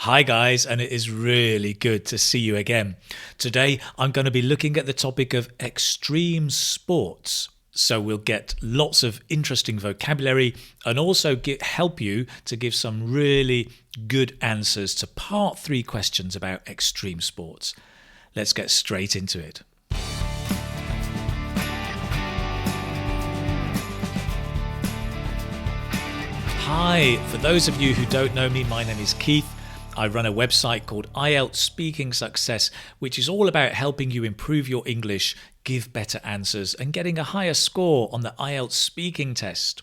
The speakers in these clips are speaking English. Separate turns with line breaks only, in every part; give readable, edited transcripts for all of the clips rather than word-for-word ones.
Hi guys, and it is really good to see you again. Today I'm going to be looking at the topic of extreme sports. So we'll get lots of interesting vocabulary and also help you to give some really good answers to part 3 questions about extreme sports. Let's get straight into it. Hi, for those of you who don't know me, my name is Keith. I run a website called IELTS Speaking Success, which is all about helping you improve your English, give better answers, and getting a higher score on the IELTS speaking test.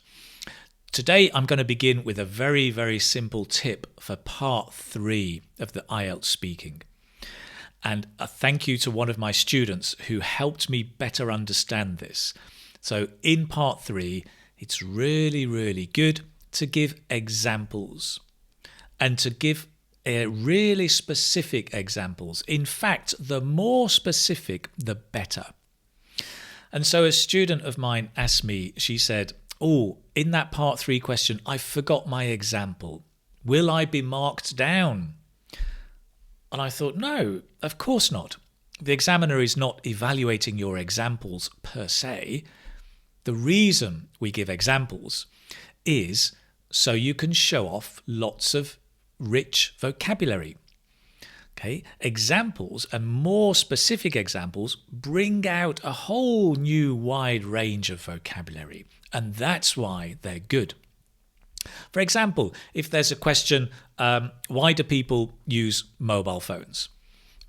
Today, I'm going to begin with a very, very simple tip for part 3 of the IELTS speaking. And a thank you to one of my students who helped me better understand this. So in part 3, it's really, really good to give examples and to give really specific examples. In fact, the more specific, the better. And so a student of mine asked me, she said, in that part 3 question, I forgot my example. Will I be marked down? And I thought, no, of course not. The examiner is not evaluating your examples per se. The reason we give examples is so you can show off lots of rich vocabulary. Okay, examples and more specific examples bring out a whole new wide range of vocabulary, and that's why they're good. For example, if there's a question, why do people use mobile phones?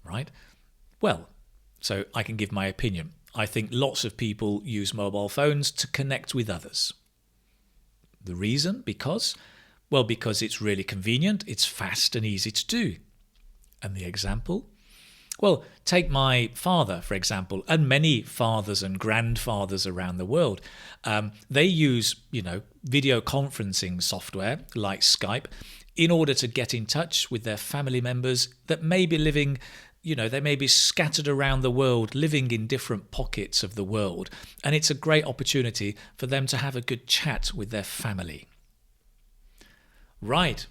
Right? Well, so I can give my opinion. I think lots of people use mobile phones to connect with others. The reason? Because it's really convenient, it's fast and easy to do. And the example? Well, take my father, for example, and many fathers and grandfathers around the world. They use, video conferencing software like Skype in order to get in touch with their family members that may be living, they may be scattered around the world, living in different pockets of the world. And it's a great opportunity for them to have a good chat with their family. Right.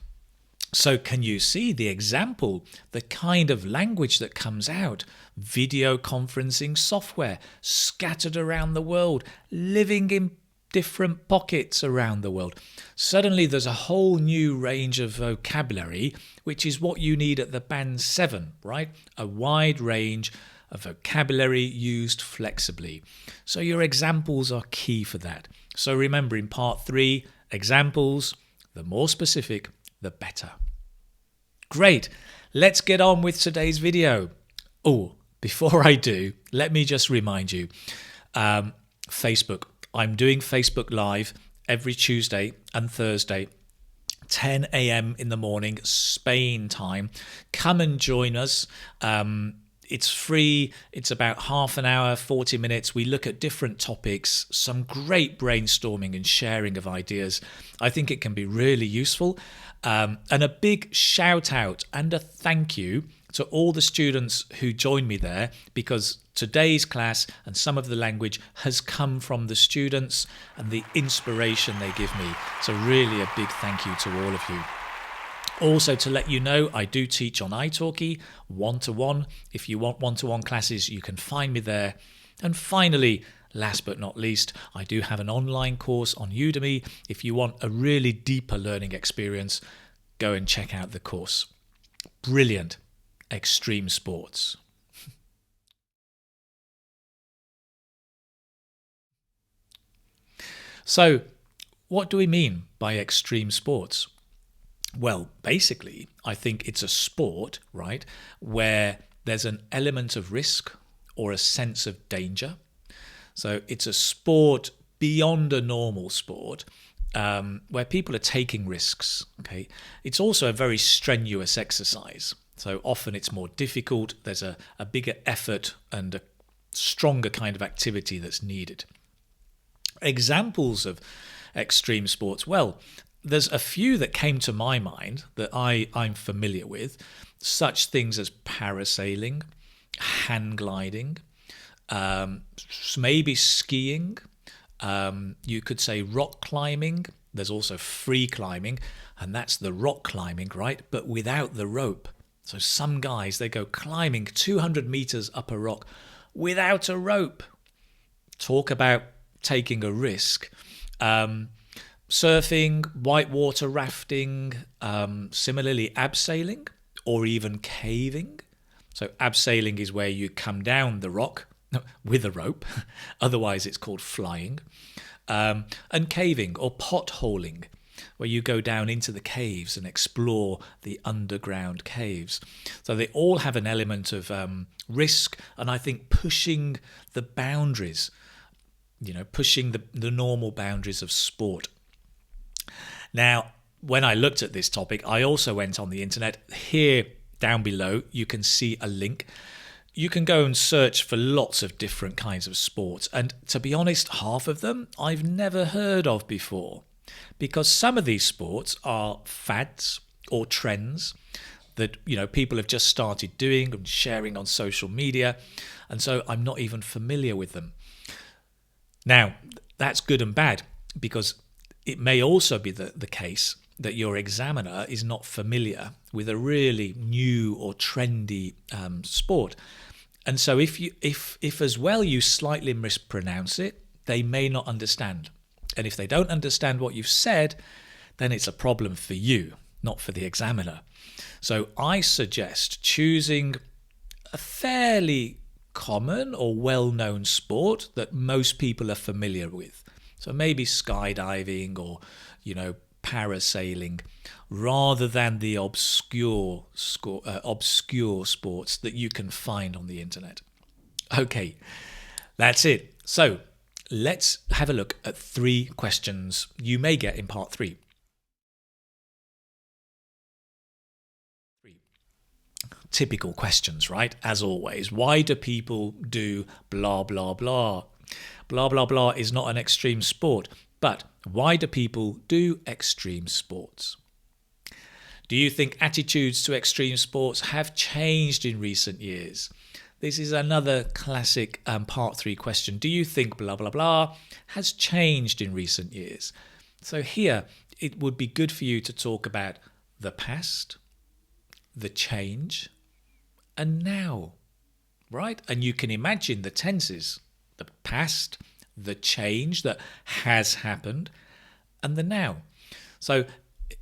So can you see the example, the kind of language that comes out? Video conferencing software, scattered around the world, living in different pockets around the world. Suddenly there's a whole new range of vocabulary, which is what you need at the band 7, right? A wide range of vocabulary used flexibly. So your examples are key for that. So remember, in part 3, examples, the more specific, the better. Great. Let's get on with today's video. Before I do, let me just remind you, Facebook. I'm doing Facebook Live every Tuesday and Thursday, 10 a.m. in the morning, Spain time. Come and join us. It's free. It's about half an hour, 40 minutes. We look at different topics, some great brainstorming and sharing of ideas. I think it can be really useful. And a big shout out and a thank you to all the students who joined me there, because today's class and some of the language has come from the students and the inspiration they give me. So really a big thank you to all of you. Also, to let you know, I do teach on italki one-to-one. If you want one-to-one classes, you can find me there. And finally, last but not least, I do have an online course on Udemy. If you want a really deeper learning experience, go and check out the course. Brilliant. Extreme sports. So, what do we mean by extreme sports? Well, basically, I think it's a sport, right, where there's an element of risk or a sense of danger. So it's a sport beyond a normal sport, where people are taking risks. Okay, it's also a very strenuous exercise. So often it's more difficult. There's a bigger effort and a stronger kind of activity that's needed. Examples of extreme sports. Well, there's a few that came to my mind that I'm familiar with, such things as parasailing, hang gliding, maybe skiing, you could say rock climbing, There's also free climbing, and that's the rock climbing, right? But without the rope. So some guys, they go climbing 200 meters up a rock without a rope. Talk about taking a risk. Surfing, whitewater rafting, similarly abseiling, or even caving. So abseiling is where you come down the rock with a rope, otherwise it's called flying. And caving or potholing, where you go down into the caves and explore the underground caves. So they all have an element of risk, and I think pushing the boundaries, pushing the normal boundaries of sport. Now, when I looked at this topic, I also went on the internet. Here down below, you can see a link. You can go and search for lots of different kinds of sports. And to be honest, half of them I've never heard of before, because some of these sports are fads or trends that people have just started doing and sharing on social media. And so I'm not even familiar with them. Now, that's good and bad, because it may also be the case that your examiner is not familiar with a really new or trendy sport. And so if as well you slightly mispronounce it, they may not understand. And if they don't understand what you've said, then it's a problem for you, not for the examiner. So I suggest choosing a fairly common or well-known sport that most people are familiar with. So maybe skydiving or, parasailing, rather than the obscure sports that you can find on the internet. Okay, that's it. So let's have a look at 3 questions you may get in part 3. Typical questions, right? As always, why do people do blah, blah, blah? Blah, blah, blah is not an extreme sport, but why do people do extreme sports? Do you think attitudes to extreme sports have changed in recent years? This is another classic part 3 question. Do you think blah, blah, blah has changed in recent years? So here, it would be good for you to talk about the past, the change, and now, right? And you can imagine the tenses, the past, the change that has happened, and the now. So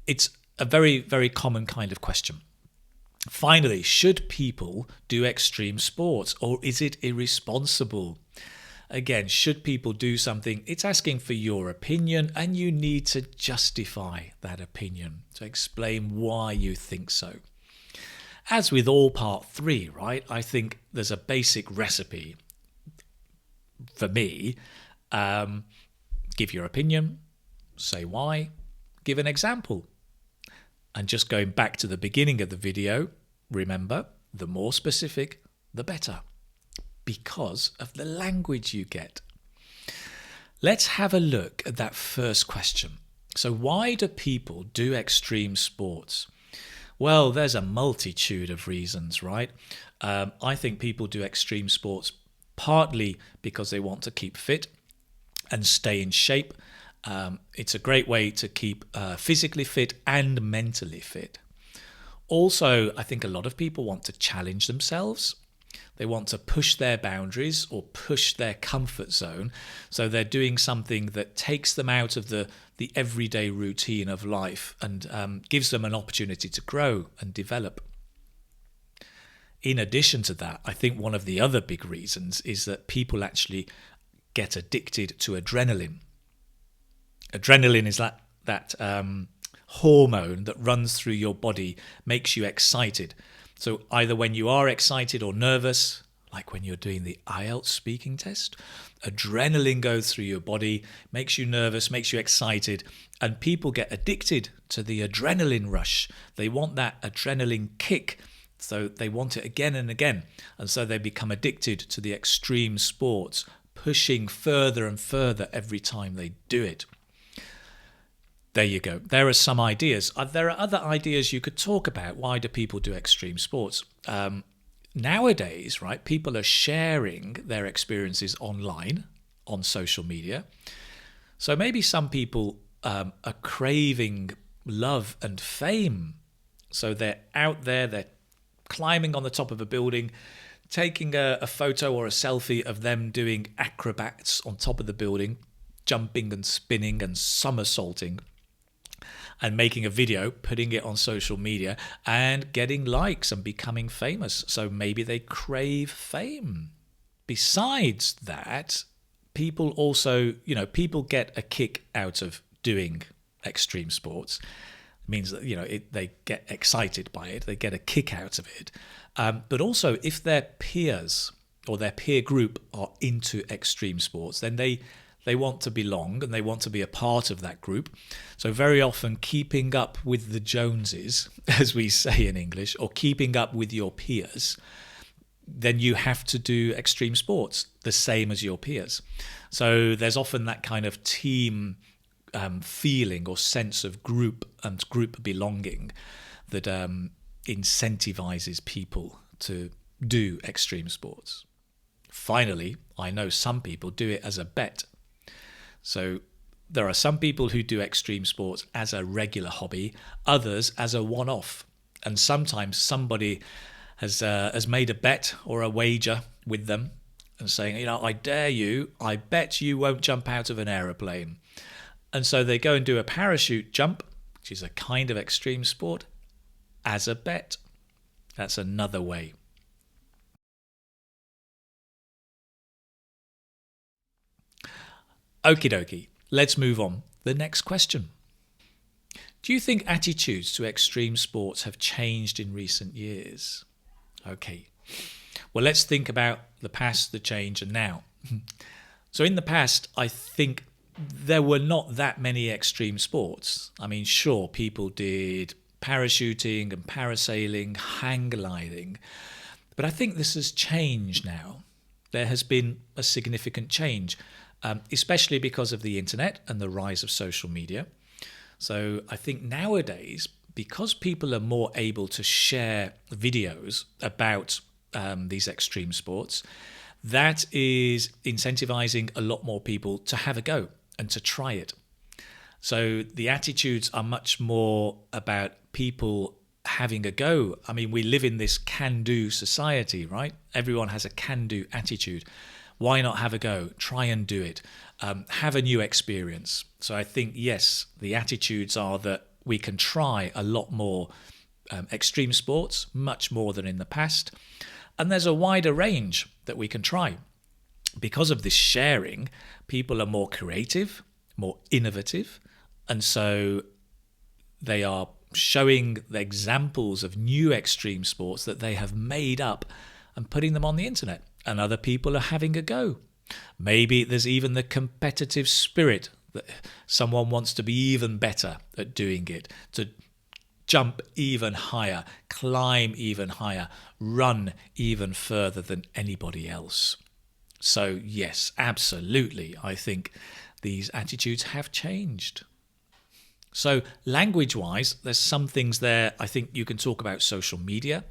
it's a very, very common kind of question. Finally, should people do extreme sports, or is it irresponsible? Again, should people do something? It's asking for your opinion, and you need to justify that opinion, to explain why you think so. As with all part 3, right, I think there's a basic recipe for me. Give your opinion, say why, give an example. And just going back to the beginning of the video, remember, the more specific, the better, because of the language you get. Let's have a look at that first question. So why do people do extreme sports? Well, there's a multitude of reasons, right? I think people do extreme sports partly because they want to keep fit and stay in shape. It's a great way to keep physically fit and mentally fit. Also, I think a lot of people want to challenge themselves. They want to push their boundaries or push their comfort zone. So they're doing something that takes them out of the everyday routine of life and gives them an opportunity to grow and develop. In addition to that, I think one of the other big reasons is that people actually get addicted to adrenaline. Adrenaline is that hormone that runs through your body, makes you excited. So either when you are excited or nervous, like when you're doing the IELTS speaking test, adrenaline goes through your body, makes you nervous, makes you excited, and people get addicted to the adrenaline rush. They want that adrenaline kick, so they want it again and again, and so they become addicted to the extreme sports, pushing further and further every time they do it. There you go. There are some ideas. There are other ideas you could talk about. Why do people do extreme sports? Nowadays, right, people are sharing their experiences online, on social media. So maybe some people are craving love and fame. So they're out there, they're climbing on the top of a building, taking a photo or a selfie of them doing acrobats on top of the building, jumping and spinning and somersaulting, and making a video, putting it on social media and getting likes and becoming famous. So maybe they crave fame. Besides that, people also, people get a kick out of doing extreme sports. It means that, they get excited by it, they get a kick out of it. But also, if their peers or their peer group are into extreme sports, then they want to belong and they want to be a part of that group. So very often keeping up with the Joneses, as we say in English, or keeping up with your peers, then you have to do extreme sports the same as your peers. So there's often that kind of team feeling or sense of group and group belonging that incentivizes people to do extreme sports. Finally, I know some people do it as a bet. So there are some people who do extreme sports as a regular hobby, others as a one-off. And sometimes somebody has made a bet or a wager with them and saying, I dare you, I bet you won't jump out of an aeroplane. And so they go and do a parachute jump, which is a kind of extreme sport, as a bet. That's another way. Okie dokie, let's move on. The next question. Do you think attitudes to extreme sports have changed in recent years? Okay, well, let's think about the past, the change, and now. So in the past, I think there were not that many extreme sports. I mean, sure, people did parachuting and parasailing, hang gliding, but I think this has changed now. There has been a significant change. Especially because of the internet and the rise of social media. So I think nowadays, because people are more able to share videos about these extreme sports, that is incentivizing a lot more people to have a go and to try it. So the attitudes are much more about people having a go. I mean, we live in this can-do society, right? Everyone has a can-do attitude. Why not have a go? Try and do it. Have a new experience. So I think, yes, the attitudes are that we can try a lot more extreme sports, much more than in the past. And there's a wider range that we can try. Because of this sharing, people are more creative, more innovative. And so they are showing the examples of new extreme sports that they have made up and putting them on the internet. And other people are having a go. Maybe there's even the competitive spirit that someone wants to be even better at doing it, to jump even higher, climb even higher, run even further than anybody else. So yes, absolutely, I think these attitudes have changed. So language-wise, there's some things there I think you can talk about social media.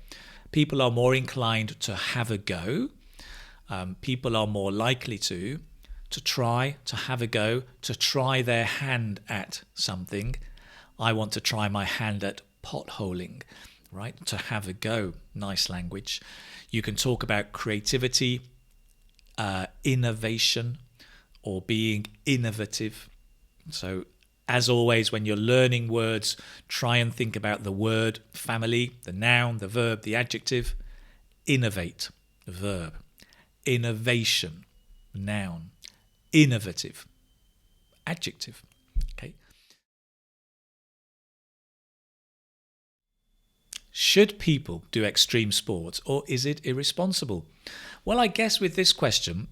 People are more inclined to have a go. People are more likely to try, to have a go, to try their hand at something. I want to try my hand at potholing, right? To have a go. Nice language. You can talk about creativity, innovation, or being innovative. So as always, when you're learning words, try and think about the word family, the noun, the verb, the adjective. Innovate, verb. Innovation, noun. Innovative, adjective. Okay. Should people do extreme sports, or is it irresponsible? Well, I guess with this question,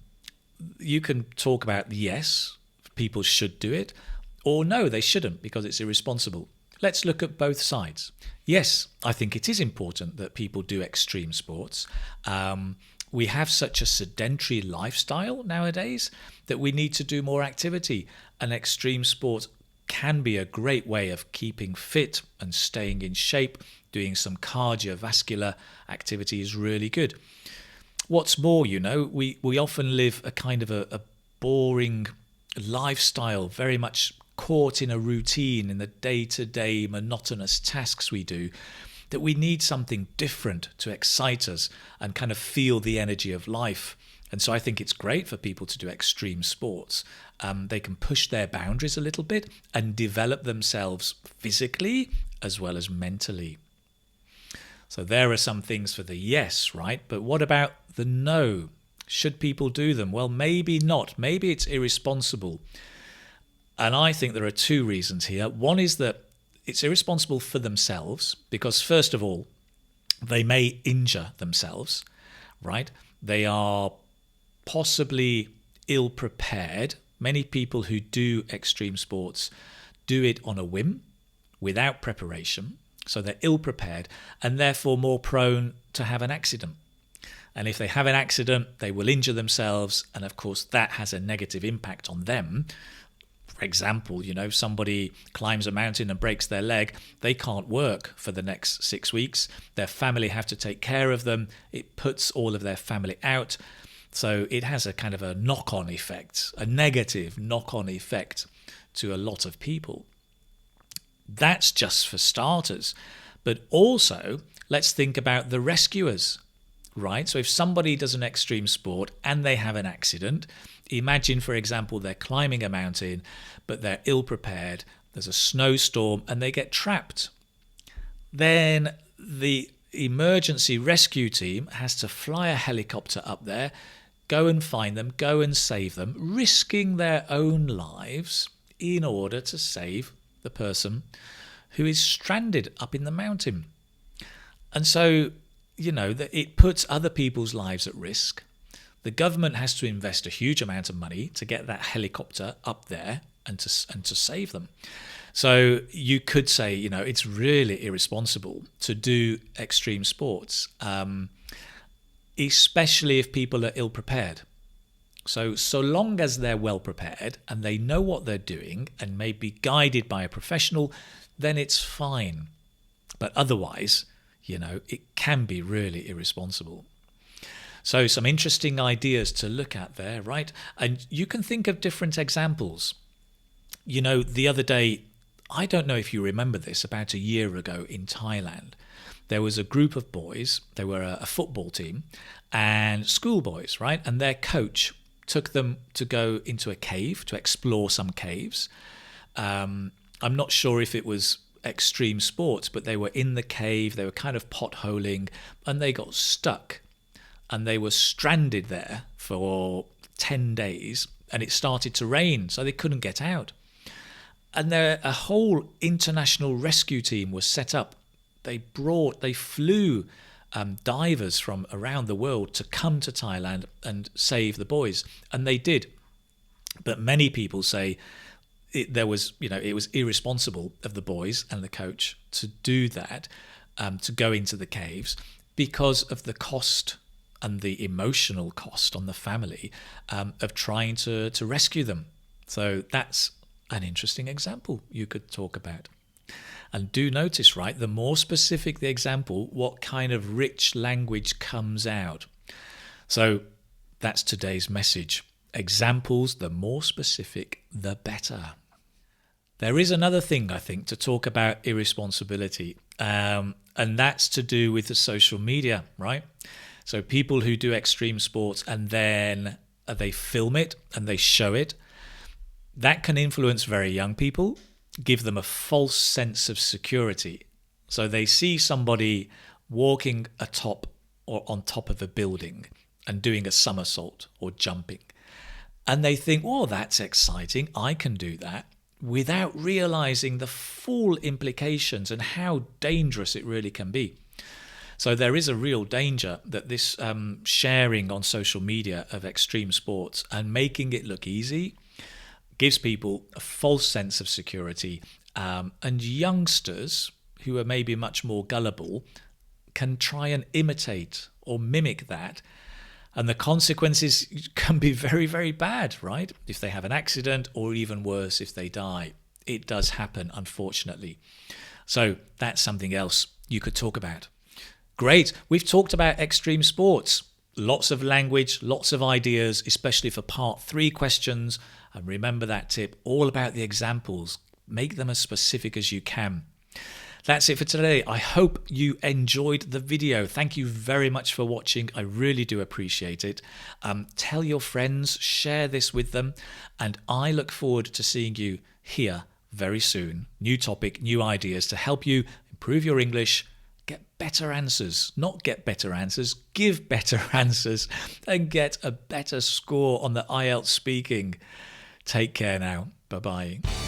you can talk about yes, people should do it, or no, they shouldn't because it's irresponsible. Let's look at both sides. Yes, I think it is important that people do extreme sports. We have such a sedentary lifestyle nowadays that we need to do more activity. And extreme sport can be a great way of keeping fit and staying in shape. Doing some cardiovascular activity is really good. What's more, we often live a kind of a boring lifestyle, very much caught in a routine, in the day-to-day monotonous tasks we do, that we need something different to excite us and kind of feel the energy of life. And so I think it's great for people to do extreme sports. They can push their boundaries a little bit and develop themselves physically as well as mentally. So there are some things for the yes, right? But what about the no? Should people do them? Well, maybe not. Maybe it's irresponsible. And I think there are two reasons here. One is that it's irresponsible for themselves because, first of all, they may injure themselves, right? They are possibly ill-prepared. Many people who do extreme sports do it on a whim, without preparation. So they're ill-prepared and therefore more prone to have an accident. And if they have an accident, they will injure themselves. And of course, that has a negative impact on them. For example, somebody climbs a mountain and breaks their leg. They can't work for the next 6 weeks. Their family have to take care of them. It puts all of their family out. So it has a kind of a knock-on effect, a negative knock-on effect to a lot of people. That's just for starters. But also, let's think about the rescuers, right? So if somebody does an extreme sport and they have an accident, imagine, for example, they're climbing a mountain, but they're ill-prepared, there's a snowstorm, and they get trapped. Then the emergency rescue team has to fly a helicopter up there, go and find them, go and save them, risking their own lives in order to save the person who is stranded up in the mountain. And so, it puts other people's lives at risk. The government has to invest a huge amount of money to get that helicopter up there and to save them. So you could say, it's really irresponsible to do extreme sports, especially if people are ill-prepared. So long as they're well prepared and they know what they're doing and may be guided by a professional, then it's fine. But otherwise, it can be really irresponsible. So some interesting ideas to look at there, right? And you can think of different examples. The other day, I don't know if you remember this, about a year ago in Thailand, there was a group of boys, they were a football team, and schoolboys, right? And their coach took them to go into a cave to explore some caves. I'm not sure if it was extreme sports, but they were in the cave, they were kind of potholing, and they got stuck. And they were stranded there for 10 days, and it started to rain, so they couldn't get out. And a whole international rescue team was set up. They flew divers from around the world to come to Thailand and save the boys, and they did. But many people say it was irresponsible of the boys and the coach to do that, to go into the caves, because of the cost and the emotional cost on the family of trying to rescue them. So that's an interesting example you could talk about. And do notice, right, the more specific the example, what kind of rich language comes out. So that's today's message. Examples, the more specific, the better. There is another thing, I think, to talk about irresponsibility, and that's to do with the social media, right? So people who do extreme sports and then they film it and they show it, that can influence very young people, give them a false sense of security. So they see somebody walking atop or on top of a building and doing a somersault or jumping. And they think, oh, that's exciting, I can do that, without realizing the full implications and how dangerous it really can be. So there is a real danger that this sharing on social media of extreme sports and making it look easy gives people a false sense of security, and youngsters who are maybe much more gullible can try and imitate or mimic that, and the consequences can be very, very bad, right? If they have an accident, or even worse, if they die. It does happen, unfortunately. So that's something else you could talk about. Great, we've talked about extreme sports. Lots of language, lots of ideas, especially for part 3 questions. And remember that tip, all about the examples. Make them as specific as you can. That's it for today. I hope you enjoyed the video. Thank you very much for watching. I really do appreciate it. Tell your friends, share this with them, and I look forward to seeing you here very soon. New topic, new ideas to help you improve your English, get better answers, not get better answers, give better answers, and get a better score on the IELTS speaking. Take care now. Bye-bye.